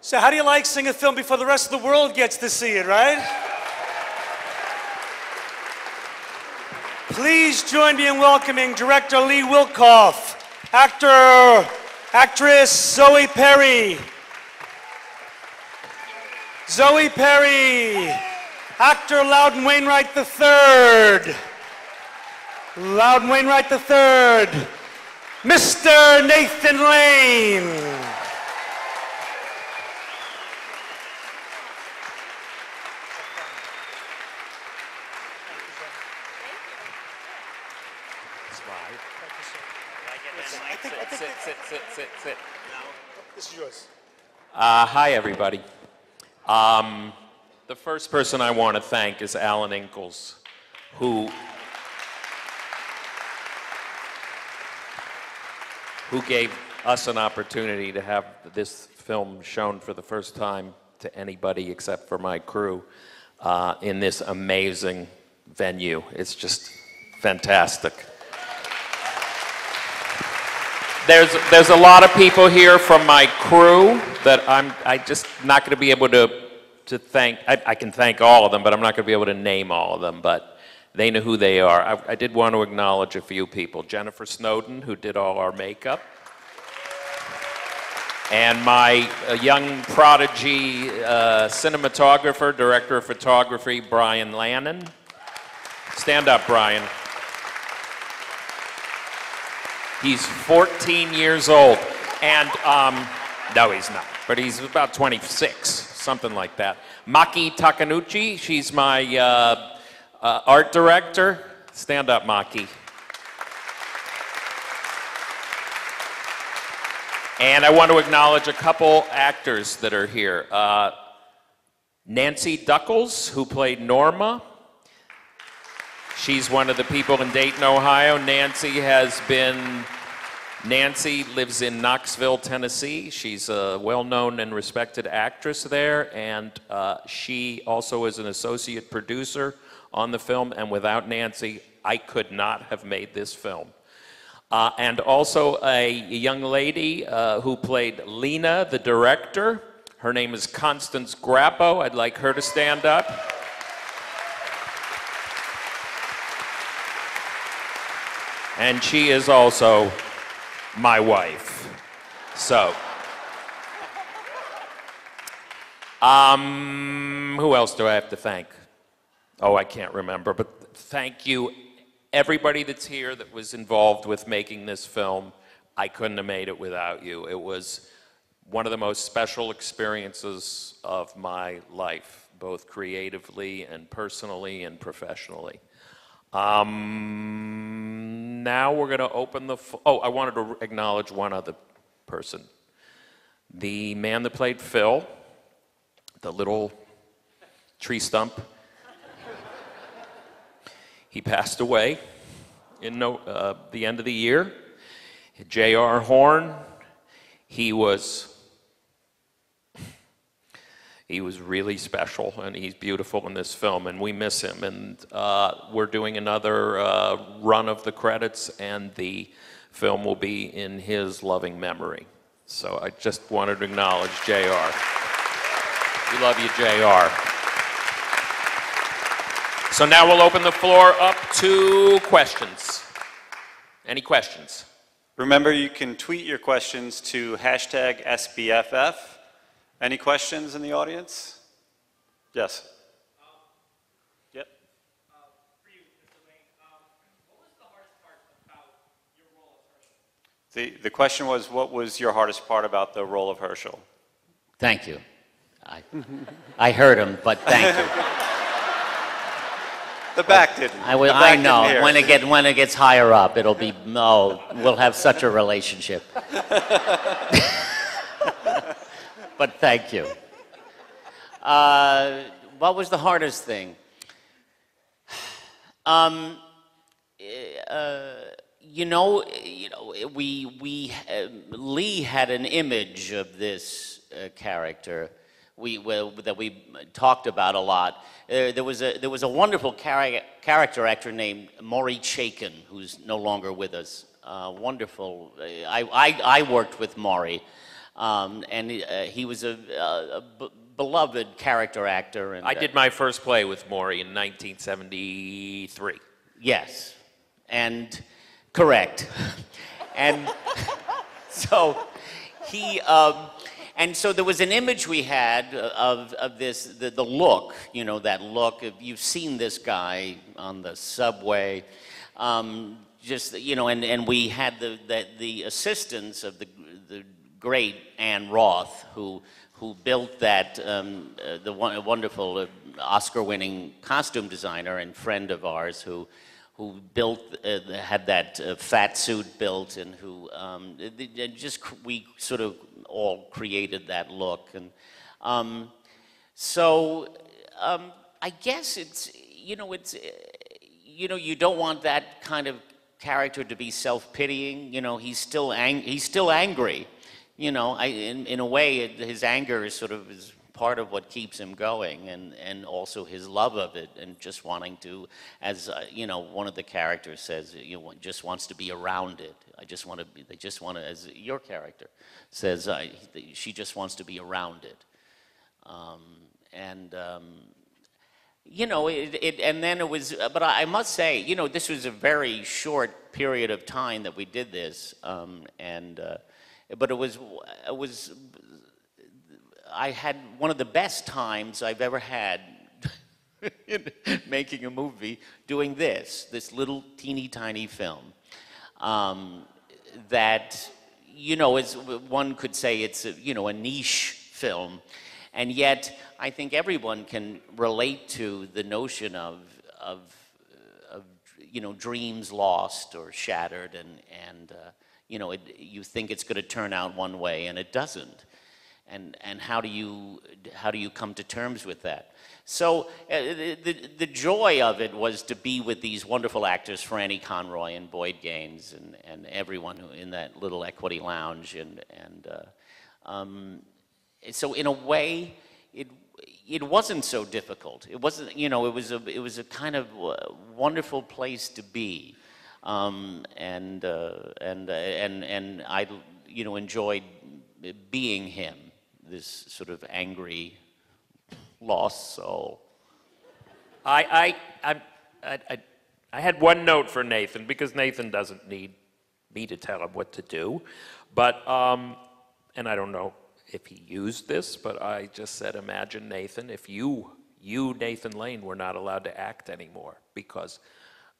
So how do you like seeing a film before the rest of the world gets to see it, right? Please join me in welcoming director Lee Wilkoff, actress Zoe Perry. Zoe Perry, actor Loudon Wainwright III. Loudon Wainwright III. Mr. Nathan Lane. Sit. This is yours. Hi, everybody. The first person I want to thank is Alan Ingalls, who gave us an opportunity to have this film shown for the first time to anybody except for my crew in this amazing venue. It's just fantastic. There's a lot of people here from my crew that I just not going to be able to thank. I can thank all of them, but I'm not going to be able to name all of them, but they know who they are. I did want to acknowledge a few people. Jennifer Snowden, who did all our makeup. And my young prodigy cinematographer, director of photography, Brian Lannon. Stand up, Brian. He's 14 years old, and no, he's not, but he's about 26, something like that. Maki Takanuchi, she's my art director. Stand up, Maki. And I want to acknowledge a couple actors that are here. Nancy Duckles, who played Norma. She's one of the people in Dayton, Ohio. Nancy lives in Knoxville, Tennessee. She's a well-known and respected actress there, and she also is an associate producer on the film, and without Nancy, I could not have made this film. And also a young lady who played Lena, the director. Her name is Constance Grappo. I'd like her to stand up. And she is also my wife. So, who else do I have to thank? Oh, I can't remember, but thank you, everybody that's here that was involved with making this film. I couldn't have made it without you. It was one of the most special experiences of my life, both creatively and personally and professionally. Now we're going to open the... I wanted to acknowledge one other person. The man that played Phil, the little tree stump, he passed away in the end of the year. J.R. Horn, he was really special, and he's beautiful in this film, and we miss him. And we're doing another run of the credits, and the film will be in his loving memory. So I just wanted to acknowledge J.R. We love you, J.R. So now we'll open the floor up to questions. Any questions? Remember, you can tweet your questions to hashtag SBFF. Any questions in the audience? Yes. Yep. For you, Mr. Lane, what was the hardest part about your role of Herschel? The question was, what was your hardest part about the role of Herschel? Thank you. I heard him, but thank you. The back didn't. I know. When it gets higher up, it'll be, we'll have such a relationship. But thank you. What was the hardest thing? Lee had an image of this character that we talked about a lot. There was a wonderful character actor named Maury Chaikin, who's no longer with us. Wonderful. I worked with Maury. He was a beloved character actor. And I did my first play with Maury in 1973. yes, and correct. And so he, and so there was an image we had of this, the look, you know, that look. You've seen this guy on the subway, just, you know, and we had the assistance of the great Ann Roth, who built that, the wonderful Oscar-winning costume designer and friend of ours who built, had that fat suit built, and who we sort of all created that look. And I guess it's, you know, you don't want that kind of character to be self-pitying. You know, he's still angry. You know, in a way, his anger is sort of is part of what keeps him going, and also his love of it, and just wanting to, as you know, one of the characters says, you know, just wants to be around it. They just want to, as your character says, she just wants to be around it. You know, and then it was, but I must say, you know, this was a very short period of time that we did this, but it was, I had one of the best times I've ever had in making a movie, doing this little teeny tiny film, that, you know, is, one could say it's a, you know, a niche film, and yet I think everyone can relate to the notion of you know, dreams lost or shattered, and you know, you think it's going to turn out one way and it doesn't, and how do you come to terms with that? So the joy of it was to be with these wonderful actors, Franny Conroy and Boyd Gaines, and everyone who in that little Equity Lounge, so in a way, it wasn't so difficult. It wasn't, you know, it was a kind of wonderful place to be, and I, you know, enjoyed being him, this sort of angry, lost soul. I had one note for Nathan, because Nathan doesn't need me to tell him what to do, but and I don't know if he used this, but I just said, imagine, Nathan, if you, Nathan Lane, were not allowed to act anymore, because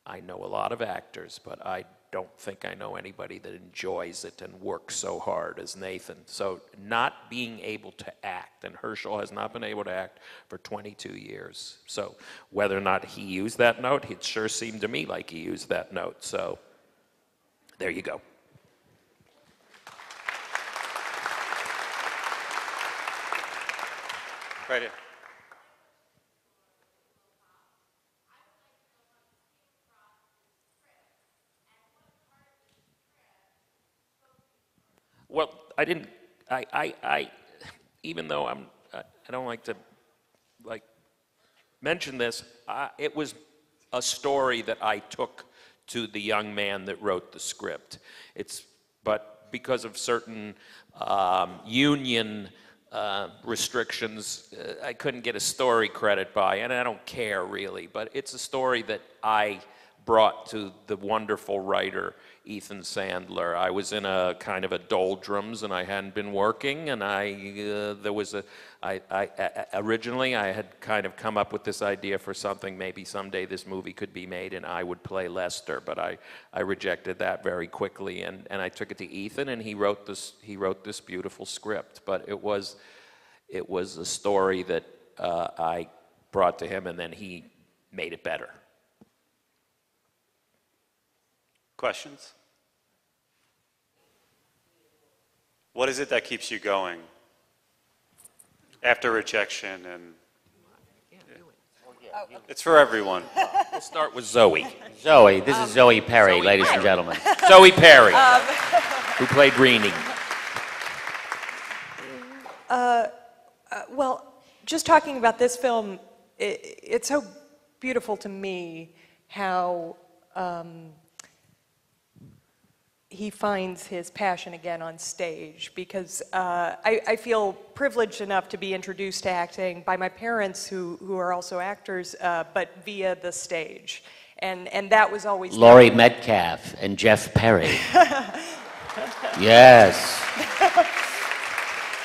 I know a lot of actors, but I don't think I know anybody that enjoys it and works so hard as Nathan. So not being able to act, and Herschel has not been able to act for 22 years. So whether or not he used that note, it sure seemed to me like he used that note. So there you go. Right here. Well, I didn't, even though I don't like to, mention this, it was a story that I took to the young man that wrote the script. But because of certain union restrictions, I couldn't get a story credit by, and I don't care really, but it's a story that I brought to the wonderful writer Ethan Sandler. I was in a kind of a doldrums, and I hadn't been working, and originally I had kind of come up with this idea for something, maybe someday this movie could be made and I would play Lester, but I rejected that very quickly, and I took it to Ethan, and he wrote this beautiful script. But it was a story that I brought to him, and then he made it better. Questions? What is it that keeps you going after rejection? And it's for everyone. We'll start with Zoe. Zoe, this is Zoe Perry, ladies and gentlemen. Zoe Perry, who played Greenie. Well, just talking about this film, it's so beautiful to me how he finds his passion again on stage, because I feel privileged enough to be introduced to acting by my parents, who are also actors, but via the stage. And that was always Laurie Metcalf and Jeff Perry. Yes.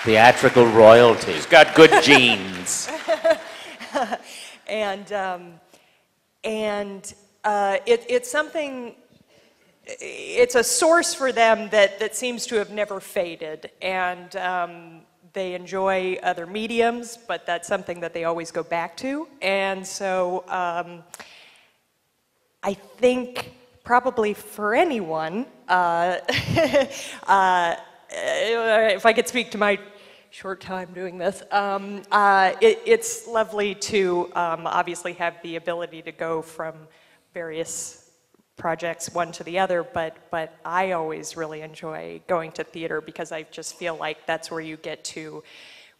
Theatrical royalty. He's got good genes. It's something. It's a source for them that seems to have never faded, and they enjoy other mediums, but that's something that they always go back to. And so I think probably for anyone, if I could speak to my short time doing this, it's lovely to obviously have the ability to go from various projects one to the other, but I always really enjoy going to theater, because I just feel like that's where you get to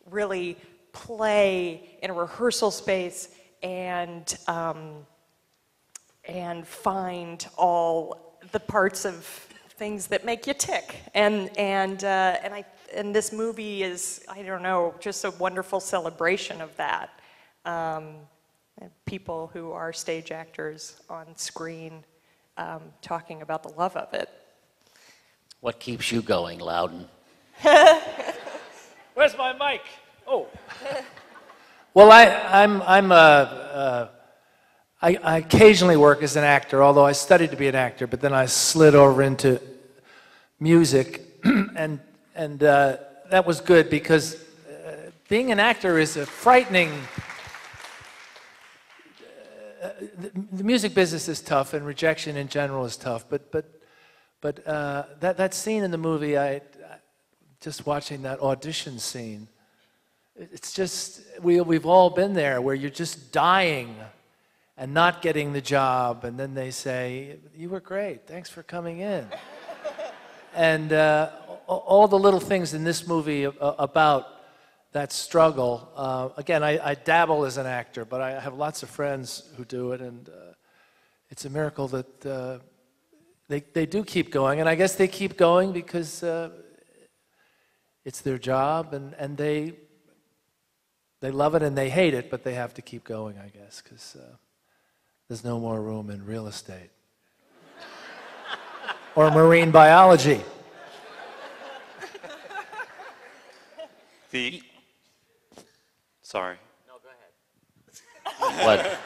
really play in a rehearsal space and find all the parts of things that make you tick. And this movie is, I don't know, just a wonderful celebration of that. People who are stage actors on screen talking about the love of it. What keeps you going, Loudon? Where's my mic? Oh. Well, I occasionally work as an actor, although I studied to be an actor, but then I slid over into music, and that was good, because being an actor is a frightening. The music business is tough, and rejection in general is tough. But that scene in the movie, just watching that audition scene, it's just we've all been there, where you're just dying and not getting the job, and then they say, "You were great, thanks for coming in." And all the little things in this movie about that struggle. Again, I dabble as an actor, but I have lots of friends who do it, and it's a miracle that they do keep going. And I guess they keep going because it's their job, and they love it and they hate it, but they have to keep going, I guess, because there's no more room in real estate or marine biology. Sorry. No, go ahead. What?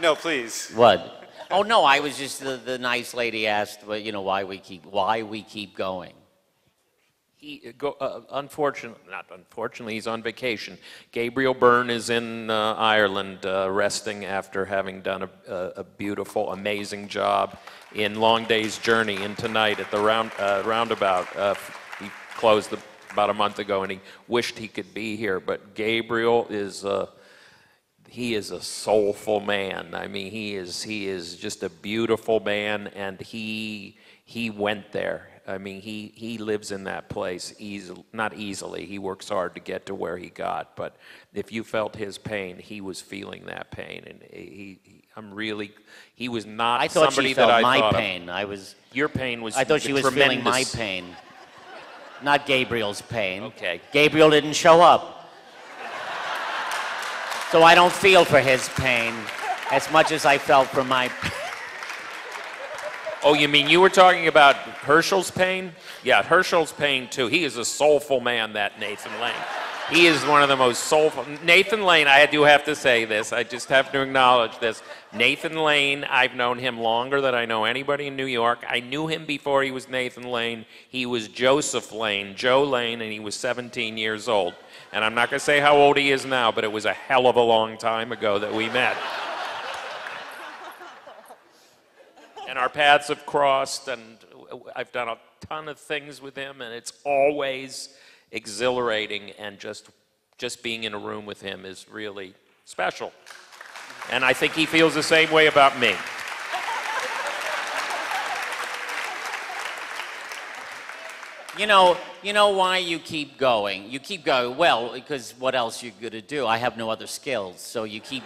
No, please. What? Oh no, I was just the nice lady asked, well, why we keep going. Unfortunately, he's on vacation. Gabriel Byrne is in Ireland, resting after having done a beautiful, amazing job in Long Day's Journey. And tonight at the roundabout, he closed about a month ago, and he wished he could be here. But Gabriel is he is a soulful man. I mean, he is just a beautiful man, and he went there. I mean, he lives in that place not easily. He works hard to get to where he got. But if you felt his pain, he was feeling that pain, and he was not I thought somebody she felt that I my thought pain. Of. Your pain was. I thought she was feeling my tremendous. pain, not Gabriel's pain. Okay. Gabriel didn't show up, so I don't feel for his pain as much as I felt for my. Oh, you mean you were talking about Herschel's pain? Yeah, Herschel's pain too. He is a soulful man, that Nathan Lane. He is one of the most soulful. Nathan Lane, I do have to say this. I just have to acknowledge this. Nathan Lane, I've known him longer than I know anybody in New York. I knew him before he was Nathan Lane. He was Joseph Lane, Joe Lane, and he was 17 years old. And I'm not going to say how old he is now, but it was a hell of a long time ago that we met. And our paths have crossed, and I've done a ton of things with him, and it's always exhilarating, and just being in a room with him is really special. And I think he feels the same way about me. You know why you keep going? You keep going, well, because what else you gonna do? I have no other skills, so you keep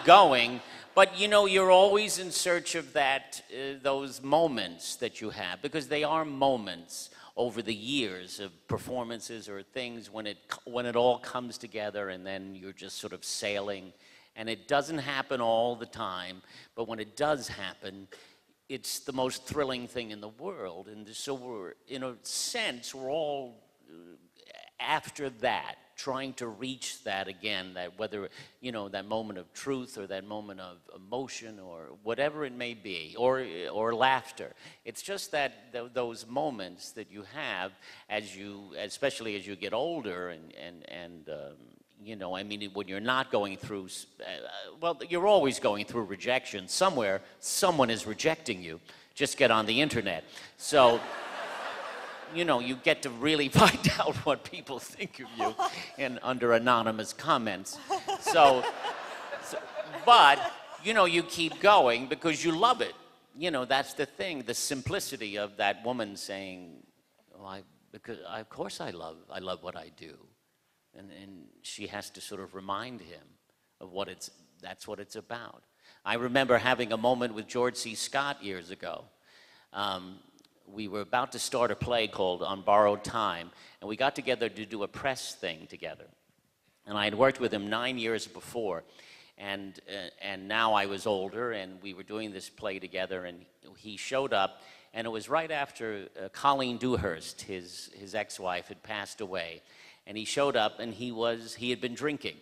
going. But you know, you're always in search of that, those moments that you have, because they are moments over the years of performances or things when it all comes together, and then you're just sort of sailing. And it doesn't happen all the time, but when it does happen, it's the most thrilling thing in the world. And so we're, in a sense, we're all after that, trying to reach that again, that whether, you know, that moment of truth or that moment of emotion or whatever it may be, or laughter. It's just that those moments that you have as you, especially as you get older and you know, I mean, when you're not going through, well, you're always going through rejection. Somewhere, someone is rejecting you. Just get on the internet. So, you know, you get to really find out what people think of you under anonymous comments. But, you know, you keep going because you love it. You know, that's the thing, the simplicity of that woman saying, oh, of course I love what I do. And she has to sort of remind him of that's what it's about. I remember having a moment with George C. Scott years ago. We were about to start a play called On Borrowed Time, and we got together to do a press thing together. And I had worked with him 9 years before, and now I was older, and we were doing this play together, and he showed up, and it was right after Colleen Dewhurst, his ex-wife, had passed away. And he showed up, and he had been drinking.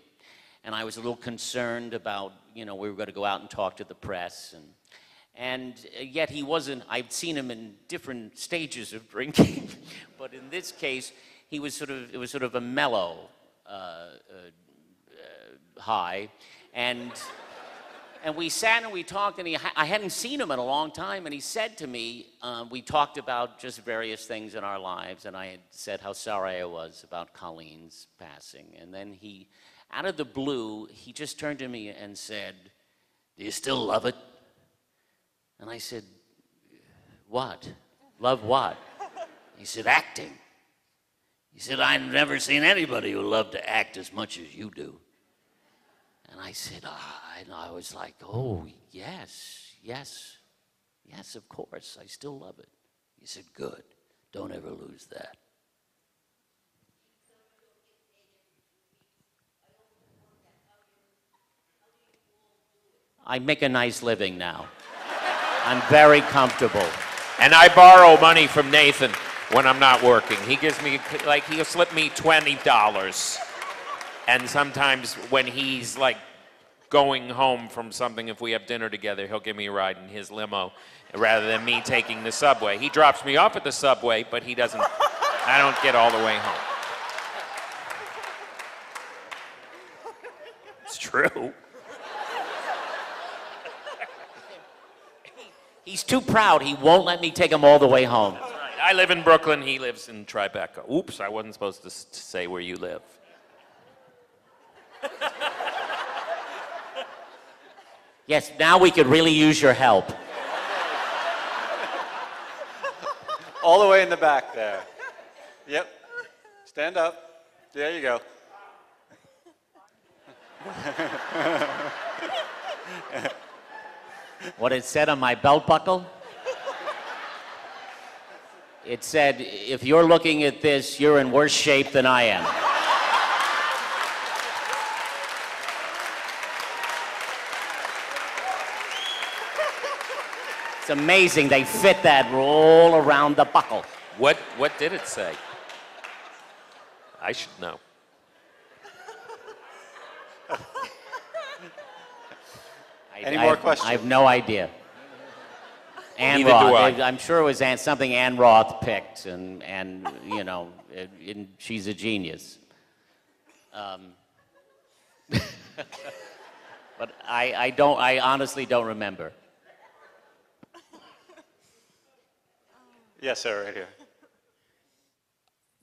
And I was a little concerned about, you know, we were going to go out and talk to the press. And yet he wasn't, I'd seen him in different stages of drinking. But in this case, it was sort of a mellow high. And we sat and we talked, and I hadn't seen him in a long time, and he said to me, we talked about just various things in our lives, and I had said how sorry I was about Colleen's passing. And then he, out of the blue, he just turned to me and said, "Do you still love it?" And I said, "What? Love what?" He said, "Acting." He said, "I've never seen anybody who loved to act as much as you do." And I said, and I was like, "Oh, yes, of course, I still love it." He said, "Good, don't ever lose that." I make a nice living now. I'm very comfortable. And I borrow money from Nathan when I'm not working. He gives me, like, he'll slip me $20. And sometimes when he's like going home from something, if we have dinner together, he'll give me a ride in his limo rather than me taking the subway. He drops me off at the subway, but he doesn't, I don't get all the way home. It's true. He's too proud. He won't let me take him all the way home. That's right. I live in Brooklyn. He lives in Tribeca. Oops, I wasn't supposed to say where you live. Yes, now we could really use your help. All the way in the back there. Yep. Stand up. There you go. What it said on my belt buckle? It said, "If you're looking at this, you're in worse shape than I am." It's amazing they fit that all around the buckle. What did it say? I should know. Any more questions? I have no idea. Ann Neither do Roth. I. I'm sure it was something Ann Roth picked, and you know, she's a genius. But I honestly don't remember. Yes, sir, right here.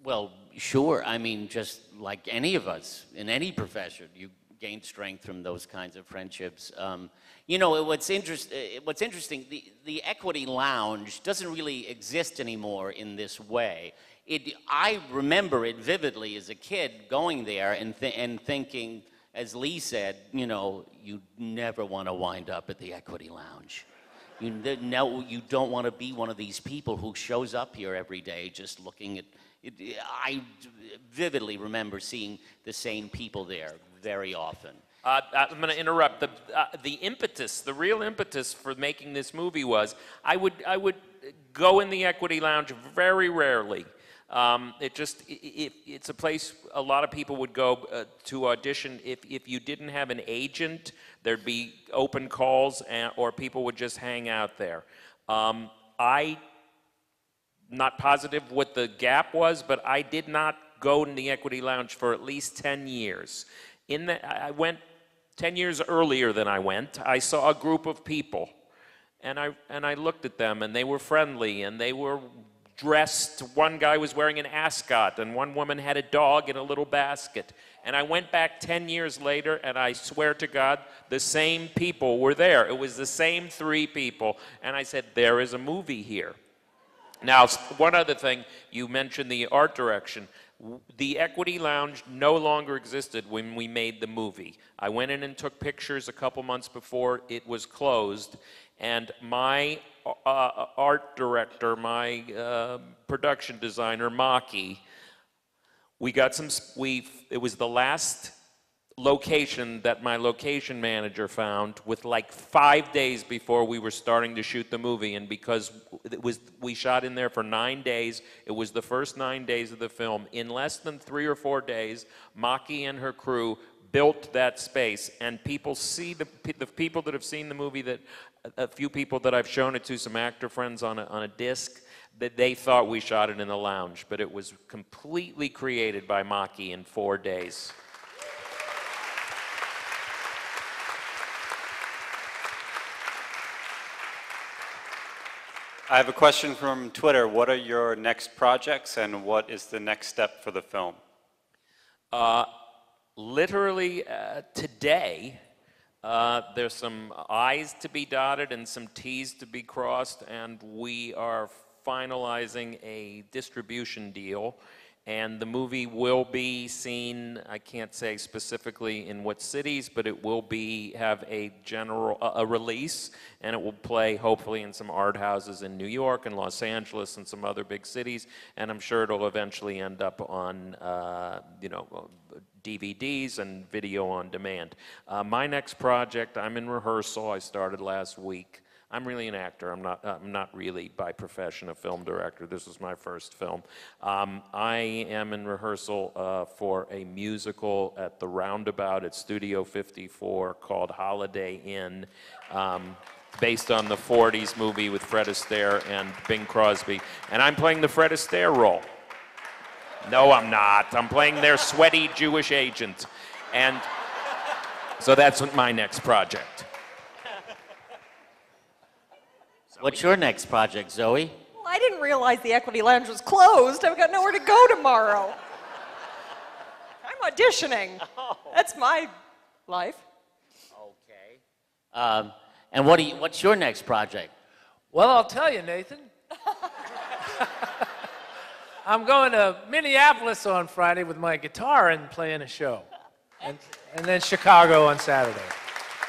Well, sure. I mean, just like any of us in any profession, you gain strength from those kinds of friendships. You know, what's interesting, the Equity Lounge doesn't really exist anymore in this way. I remember it vividly as a kid going there and thinking, as Lee said, you know, you never want to wind up at the Equity Lounge. You don't want to be one of these people who shows up here every day just looking at it. I vividly remember seeing the same people there very often. I'm going to interrupt. The real impetus for making this movie was I would go in the Equity Lounge very rarely. It's a place a lot of people would go to audition. If you didn't have an agent, there'd be open calls, or people would just hang out there. I'm not positive what the gap was, but I did not go in the Equity Lounge for at least 10 years. I went 10 years earlier than I went. I saw a group of people, and I looked at them, and they were friendly, and they were dressed. One guy was wearing an ascot, and one woman had a dog in a little basket. And I went back 10 years later, and I swear to God, the same people were there. It was the same 3 people, and I said, there is a movie here. Now, one other thing, you mentioned the art direction. The Equity Lounge no longer existed when we made the movie. I went in and took pictures a couple months before it was closed, and my art director, my production designer, Maki, it was the last location that my location manager found with like 5 days before we were starting to shoot the movie, and because we shot in there for 9 days, it was the first 9 days of the film. In less than 3 or 4 days, Maki and her crew built that space, and people see the people that have seen the movie, that a few people that I've shown it to, some actor friends on a disc, that they thought we shot it in the lounge, but it was completely created by Maki in 4 days. I have a question from Twitter. What are your next projects, and what is the next step for the film? Literally today, there's some I's to be dotted and some T's to be crossed, and we are finalizing a distribution deal. And the movie will be seen, I can't say specifically in what cities, but it will have a general release, and it will play hopefully in some art houses in New York and Los Angeles and some other big cities, and I'm sure it'll eventually end up on DVDs and video on demand. My next project, I'm in rehearsal. I started last week. I'm really an actor. I'm not really by profession a film director. This is my first film. I am in rehearsal for a musical at the Roundabout at Studio 54 called Holiday Inn, based on the 40s movie with Fred Astaire and Bing Crosby. And I'm playing the Fred Astaire role. No, I'm not. I'm playing their sweaty Jewish agent. And so that's my next project. What's your next project, Zoe? Well, I didn't realize the Equity Lounge was closed. I've got nowhere to go tomorrow. I'm auditioning. Oh. That's my life. Okay. And what's your next project? Well, I'll tell you, Nathan. I'm going to Minneapolis on Friday with my guitar and playing a show. And then Chicago on Saturday.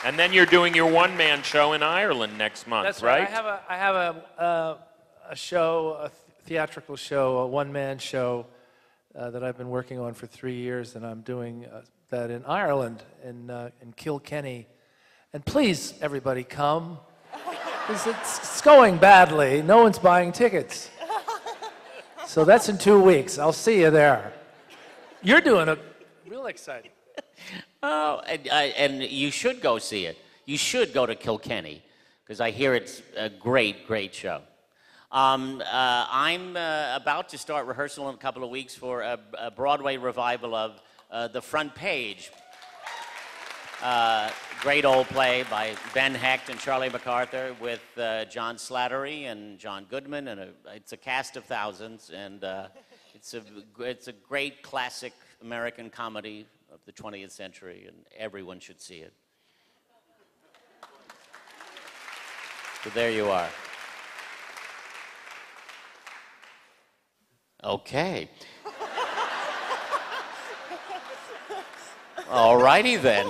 And then you're doing your one-man show in Ireland next month, That's right? I have a show, a theatrical show, a one-man show that I've been working on for 3 years, and I'm doing that in Ireland, in Kilkenny. And please, everybody, come. 'Cause it's going badly. No one's buying tickets. So that's in 2 weeks. I'll see you there. You're doing a real exciting. Oh, and you should go see it. You should go to Kilkenny, because I hear it's a great, great show. I'm about to start rehearsal in a couple of weeks for a Broadway revival of The Front Page. Great old play by Ben Hecht and Charlie MacArthur with John Slattery and John Goodman, and it's a cast of thousands, and it's a great classic American comedy of the 20th century, and everyone should see it. So there you are. Okay. All righty then.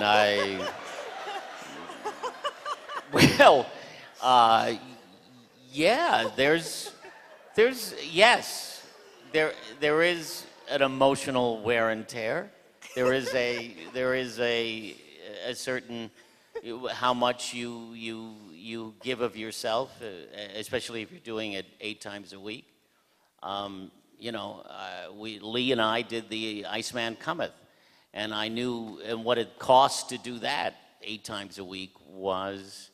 Well, yeah. Yes. There is an emotional wear and tear. There is a certain how much you give of yourself, especially if you're doing it 8 times a week. Lee and I did the Iceman Cometh, and I knew and what it cost to do that 8 times a week was.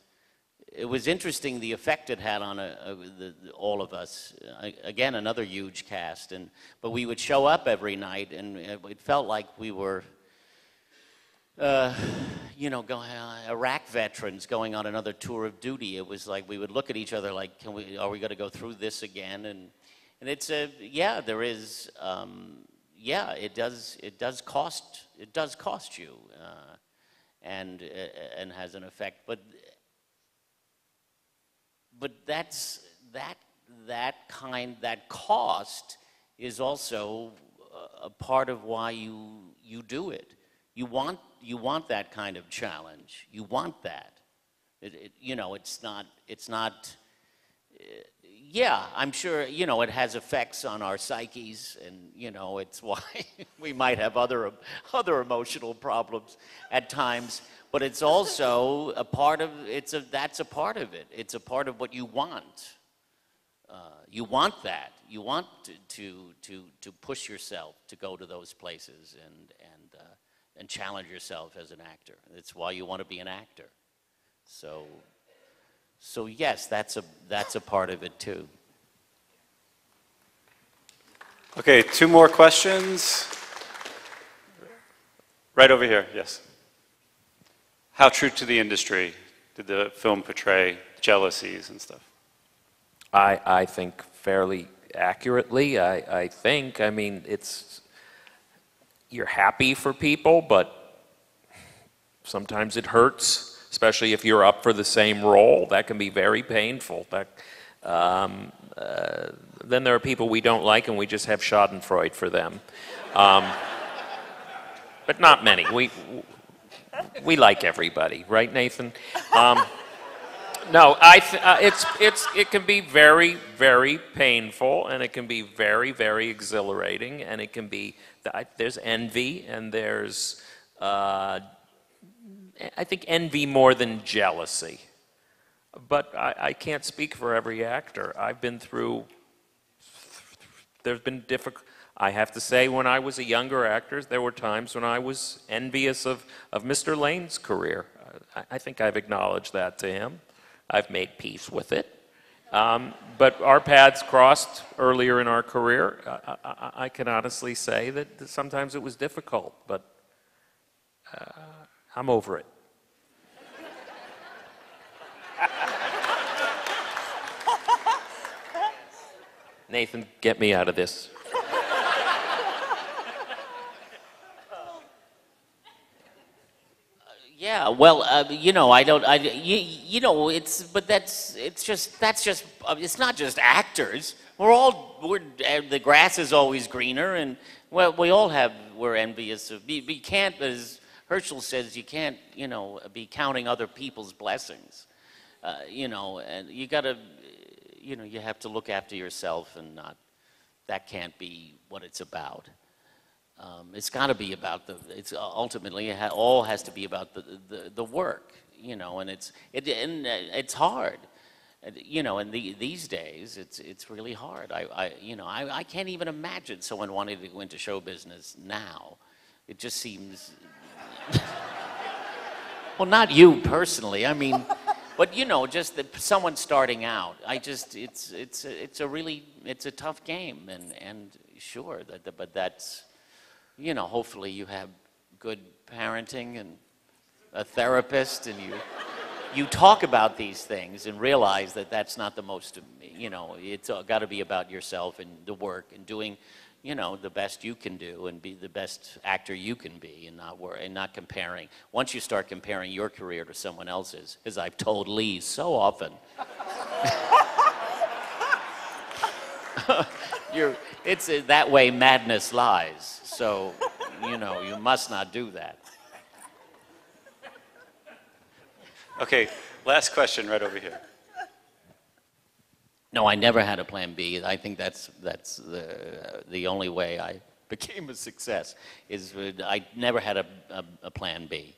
It was interesting the effect it had on all of us. Again, another huge cast, but we would show up every night, and it felt like we were, Iraq veterans going on another tour of duty. It was like we would look at each other like, are we going to go through this again? And it's there is, it does cost you, and has an effect, but that cost is also a part of why you do it. You want that kind of challenge. You want that. It's not. Yeah, I'm sure. It has effects on our psyches, and it's why we might have other emotional problems at times. But it's also a part of that's a part of it. It's a part of what you want. You want that. You want to push yourself to go to those places and challenge yourself as an actor. It's why you want to be an actor. So yes, that's a part of it too. Okay, 2 more questions. Right over here, yes. How true to the industry did the film portray jealousies and stuff? I think fairly accurately. I think. I mean, you're happy for people, but sometimes it hurts, especially if you're up for the same role. That can be very painful. Then there are people we don't like, and we just have Schadenfreude for them. But not many. We like everybody, right, Nathan? No, it can be very, very painful, and it can be very, very exhilarating, and it can be there's envy, and there's I think envy more than jealousy. But I can't speak for every actor. I've been through. There's been difficult. I have to say, when I was a younger actor, there were times when I was envious of Mr. Lane's career. I think I've acknowledged that to him. I've made peace with it. But our paths crossed earlier in our career. I can honestly say that sometimes it was difficult, but I'm over it. Nathan, get me out of this. Yeah, well, I don't. It's not just actors. The grass is always greener, and well, we're envious of. We can't, as Herschel says, you can't, be counting other people's blessings. And you gotta, you have to look after yourself, and that can't be what it's about. It's got to be about it's ultimately all has to be about the work, and it's hard, and these days it's really hard. I can't even imagine someone wanting to go into show business now. It just seems, well, not you personally. I mean, but just someone starting out. It's a tough game, and sure but that's. Hopefully you have good parenting and a therapist, and you talk about these things and realize that that's not the most, it's got to be about yourself and the work and doing, the best you can do and be the best actor you can be, and not comparing. Once you start comparing your career to someone else's, as I've told Lee so often, it's that way madness lies. So, you must not do that. Okay, last question right over here. No, I never had a plan B. I think that's the only way I became a success. Is I never had a plan B.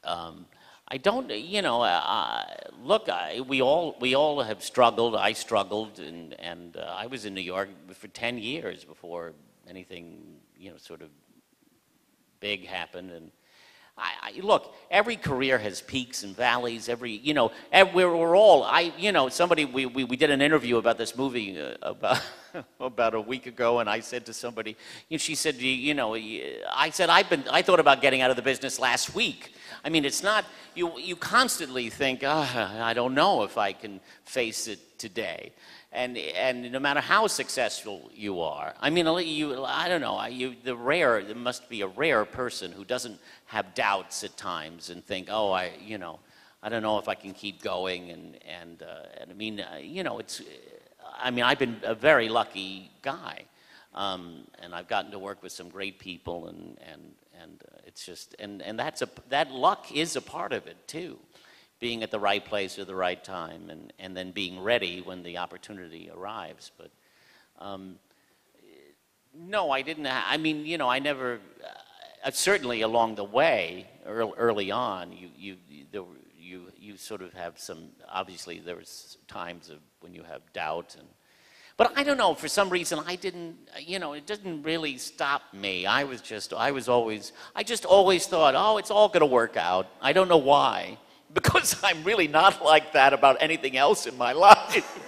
I don't, you know. Look, we all have struggled. I struggled, and I was in New York for 10 years before anything, you know, sort of big happened. And look, every career has peaks and valleys. You know, we're all. You know, somebody we did an interview about this movie about a week ago, and I said to somebody, you know, she said, you know, I said I thought about getting out of the business last week. I mean, it's not you constantly think, I don't know if I can face it today. And no matter how successful you are, I mean, I don't know, there must be a rare person who doesn't have doubts at times and think, you know, I don't know if I can keep going. And I mean, you know, I mean, I've been a very lucky guy, and I've gotten to work with some great people, and it's just, and that luck is a part of it too. Being at the right place at the right time, and then being ready when the opportunity arrives. But no, I didn't. I mean, you know, I never. Certainly along the way, early on, you sort of have some. Obviously, there was times of when you have doubt, but I don't know. For some reason, I didn't. You know, it didn't really stop me. I just always thought, it's all going to work out. I don't know why. Because I'm really not like that about anything else in my life.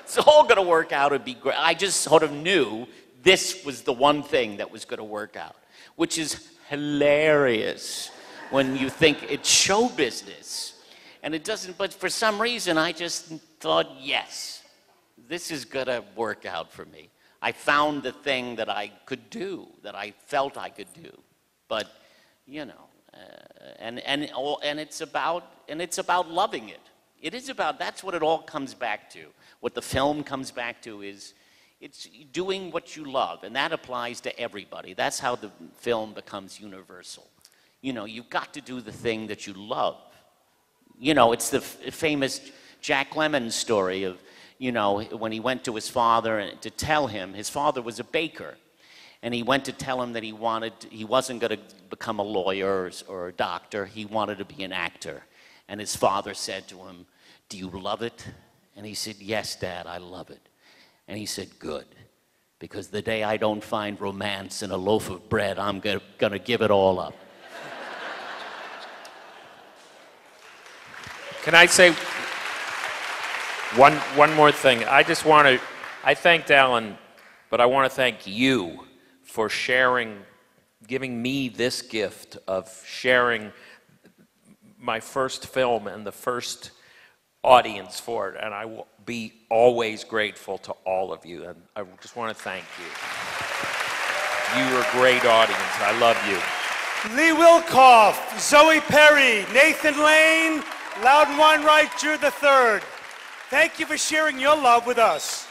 It's all going to work out and be great. I just sort of knew this was the one thing that was going to work out, which is hilarious when you think it's show business. And it doesn't, but for some reason I just thought, yes, this is going to work out for me. I found the thing that I could do, that I felt I could do. But, you know. And it's about loving it. It is about, that's what it all comes back to. What the film comes back to is it's doing what you love, and that applies to everybody. That's how the film becomes universal. You know, you've got to do the thing that you love. You know, it's the famous Jack Lemmon story of, you know, when he went to his father to tell him, his father was a baker. And he went to tell him that he wasn't going to become a lawyer or a doctor. He wanted to be an actor. And his father said to him, "Do you love it?" And he said, "Yes, Dad, I love it." And he said, "Good, because the day I don't find romance in a loaf of bread, I'm going to give it all up." Can I say one more thing? I thanked Alan, but I want to thank you for giving me this gift of sharing my first film and the first audience for it. And I will be always grateful to all of you. And I just want to thank you. You're a great audience. I love you. Lee Wilkoff, Zoe Perry, Nathan Lane, Loudon Wainwright III. Thank you for sharing your love with us.